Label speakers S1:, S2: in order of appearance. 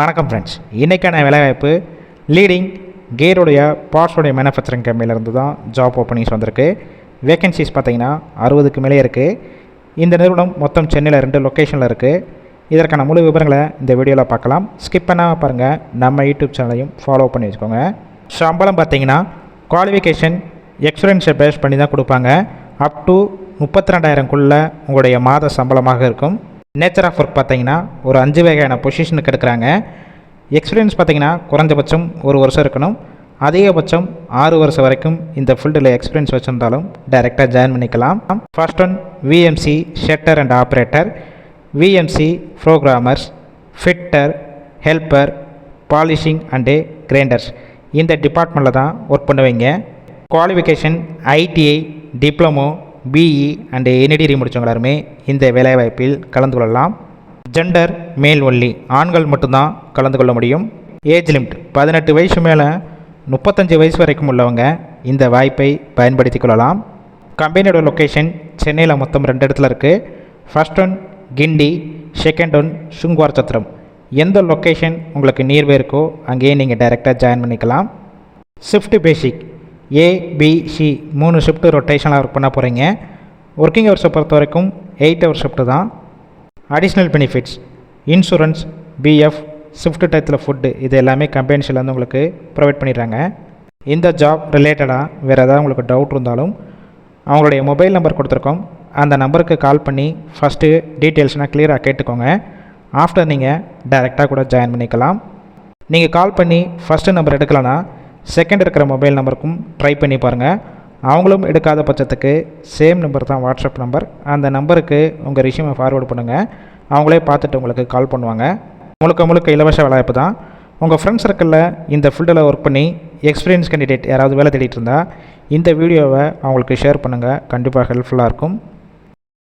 S1: வணக்கம் ஃப்ரெண்ட்ஸ், இன்றைக்கான வேலைவாய்ப்பு லீடிங் கேருடைய பார்ட்ஸோடைய மேனுஃபேக்சரிங் கம்பெனிலேருந்து தான் ஜாப் ஓப்பனிங்ஸ் வந்திருக்கு. வேகன்சிஸ் பார்த்திங்கன்னா 60க்கு மேலே இருக்குது. இந்த நிறுவனம் மொத்தம் சென்னையில் 2 லொக்கேஷனில் இருக்குது. இதற்கான முழு விவரங்களை இந்த வீடியோவில் பார்க்கலாம். ஸ்கிப் பண்ணாமல் பாருங்கள். நம்ம யூடியூப் சேனலையும் ஃபாலோ பண்ணி வச்சுக்கோங்க. சம்பளம் பார்த்திங்கன்னா குவாலிஃபிகேஷன் எக்ஸ்பீரியன்ஸை பேஸ் பண்ணி தான் கொடுப்பாங்க. அப் டு 32,000க்குள்ளே உங்களுடைய மாத சம்பளமாக இருக்கும். நேச்சர் ஆஃப் ஒர்க் பார்த்திங்கன்னா ஒரு 5 வகையான பொசிஷனுக்கு எடுக்கிறாங்க. எக்ஸ்பீரியன்ஸ் பார்த்திங்கன்னா குறைஞ்சபட்சம் 1 வருஷம் இருக்கணும். அதிகபட்சம் 6 வருஷம் வரைக்கும் இந்த ஃபீல்டில் எக்ஸ்பீரியன்ஸ் வச்சுருந்தாலும் டைரெக்டாக ஜாயின் பண்ணிக்கலாம். First one VMC setter and operator, VMC programmers, fitter, helper, polishing and grinders. இந்த டிபார்ட்மெண்ட்டில் தான் ஒர்க் பண்ணுவீங்க. Qualification ITI, diploma, BE and NTT முடித்தவங்க எல்லாருமே இந்த வேலைவாய்ப்பில் கலந்து கொள்ளலாம். ஜெண்டர் மேல் ஒன்லி, ஆண்கள் மட்டும்தான் கலந்து கொள்ள முடியும். ஏஜ் லிமிட் 18 வயசு மேலே 35 வயசு வரைக்கும் உள்ளவங்க இந்த வாய்ப்பை பயன்படுத்தி கொள்ளலாம். கம்பெனியோட லொக்கேஷன் சென்னையில் மொத்தம் 2 இடத்துல இருக்குது. ஃபர்ஸ்ட் ஒன் கிண்டி, செகண்ட் ஒன் சுங்குவார் சத்திரம். எந்த லொக்கேஷன் உங்களுக்கு நியர்பை இருக்கோ அங்கேயே நீங்கள் டைரெக்டாக ஜாயின் பண்ணிக்கலாம். ஷிஃப்ட் பேசிக் ஏபிசி 3 ஷிஃப்ட் ரொட்டேஷனாக ஒர்க் பண்ண போகிறீங்க. ஒர்க்கிங் ஹவர்ஸை பொறுத்த வரைக்கும் 8 ஹவர் ஷிஃப்ட்டு தான். Additional benefits insurance, PF, shift டயத்தில் ஃபுட்டு, இது எல்லாமே கம்பெனிஸ்லேருந்து உங்களுக்கு ப்ரொவைட் பண்ணிடுறாங்க. இந்த ஜாப் ரிலேட்டடாக வேறு ஏதாவது உங்களுக்கு டவுட் இருந்தாலும் அவங்களுடைய மொபைல் நம்பர் கொடுத்துருக்கோம். அந்த நம்பருக்கு கால் பண்ணி ஃபஸ்ட்டு டீட்டெயில்ஸ்னால் கிளியராக கேட்டுக்கோங்க. ஆஃப்டர் நீங்கள் டைரெக்டாக கூட ஜாயின் பண்ணிக்கலாம். நீங்கள் கால் பண்ணி ஃபஸ்ட்டு நம்பர் எடுக்கலைன்னா செகண்ட் இருக்கிற மொபைல் நம்பருக்கும் ட்ரை பண்ணி பாருங்கள். அவங்களும் எடுக்காத பட்சத்துக்கு சேம் நம்பர் தான் வாட்ஸ்அப் நம்பர். அந்த நம்பருக்கு உங்கள் ரெஸ்யூமை ஃபார்வேர்டு பண்ணுங்கள். அவங்களே பார்த்துட்டு உங்களுக்கு கால் பண்ணுவாங்க. முழுக்க இலவச வேலைவாய்ப்பு தான். உங்கள் ஃப்ரெண்ட்ஸ் சர்க்கிளில் இந்த ஃபீல்டில் ஒர்க் பண்ணி எக்ஸ்பீரியன்ஸ் கேண்டிடேட் யாராவது வேலை தேடிட்டு இருந்தால் இந்த வீடியோவை அவங்களுக்கு ஷேர் பண்ணுங்கள். கண்டிப்பாக ஹெல்ப்ஃபுல்லாக இருக்கும்.